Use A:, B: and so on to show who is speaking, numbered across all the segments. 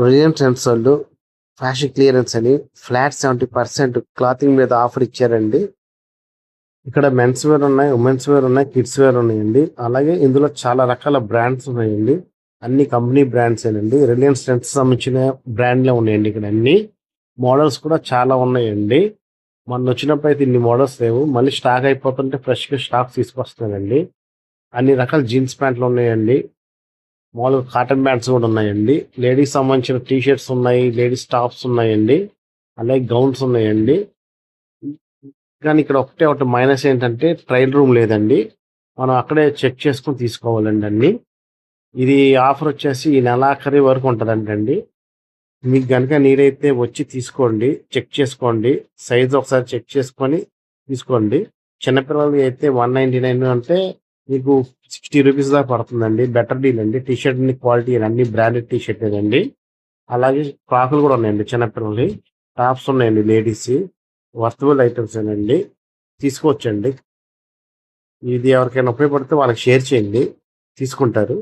A: Reliance trends వాళ్ళు fashion clearance అని ఫ్లాట్ 70% క్లాతింగ్ మీద ఆఫర్ ఇచ్చారండి. ఇక్కడ మెన్స్ వేర్ ఉన్నాయి, ఉమెన్స్ వేర్ ఉన్నాయి, కిడ్స్ వేర్ ఉన్నాయండి. అలాగే ఇందులో చాలా రకాల బ్రాండ్స్ ఉన్నాయండి. అన్ని కంపెనీ బ్రాండ్స్ ఏనండి. రిలయన్స్ ట్రెండ్స్ సంబంధించిన బ్రాండ్లే ఉన్నాయండి. ఇక్కడ అన్ని మోడల్స్ కూడా చాలా ఉన్నాయండి. మొన్న వచ్చినప్పుడు అయితే ఇన్ని మోడల్స్ లేవు. మళ్ళీ స్టాక్ అయిపోతుంటే ఫ్రెష్గా స్టాక్ తీసుకొస్తున్నానండి. అన్ని రకాల జీన్స్ ప్యాంట్లు ఉన్నాయండి. మామూలుగా కాటన్ ప్యాంట్స్ కూడా ఉన్నాయండి. లేడీస్ సంబంధించిన టీ షర్ట్స్ ఉన్నాయి, లేడీస్ టాప్స్ ఉన్నాయండి, అలాగే గౌన్స్ ఉన్నాయండి. కానీ ఇక్కడ ఒకటి మైనస్ ఏంటంటే ట్రయల్ రూమ్ లేదండి. మనం అక్కడే చెక్ చేసుకుని తీసుకోవాలండి అన్ని. ఇది ఆఫర్ వచ్చేసి ఈ నెలాఖరి వరకు ఉంటుందంటండి. మీకు కనుక నీడైతే వచ్చి తీసుకోండి, చెక్ చేసుకోండి, సైజ్ ఒకసారి చెక్ చేసుకొని తీసుకోండి. చిన్నపిల్లలది అయితే 199 అంటే మీకు 60 రూపీస్ దాకా పడుతుందండి. బెటర్ డీల్ అండి. టీ షర్ట్ క్వాలిటీ అన్ని బ్రాండెడ్ టీ షర్ట్ అండి. అలాగే ఫ్రాకులు కూడా ఉన్నాయండి. చిన్నపిల్లలు టాప్స్ ఉన్నాయండి. లేడీస్ వర్తబుల్ ఐటమ్స్ ఏనండి. తీసుకోవచ్చండి. ఇది ఎవరికైనా ఉపయోగపడితే వాళ్ళకి షేర్ చేయండి, తీసుకుంటారు.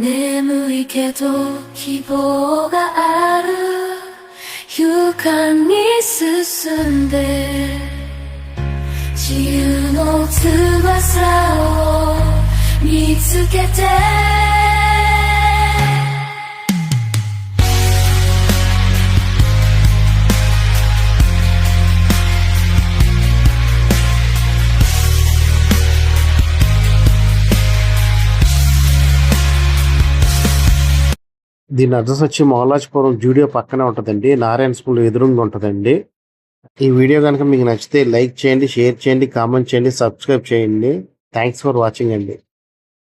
B: 眠いけど希望がある勇敢に進んで自由の翼を見つけて
A: దీని అడ్రస్ వచ్చి మౌలాజ్పురం జూడియో పక్కనే ఉంటుందండి. నారాయణ స్కూల్ ఎదురుగా ఉంటుందండి. ఈ వీడియో కనుక మీకు నచ్చితే లైక్ చేయండి, షేర్ చేయండి, కామెంట్ చేయండి, సబ్స్క్రైబ్ చేయండి. థ్యాంక్స్ ఫర్ వాచింగ్ అండి.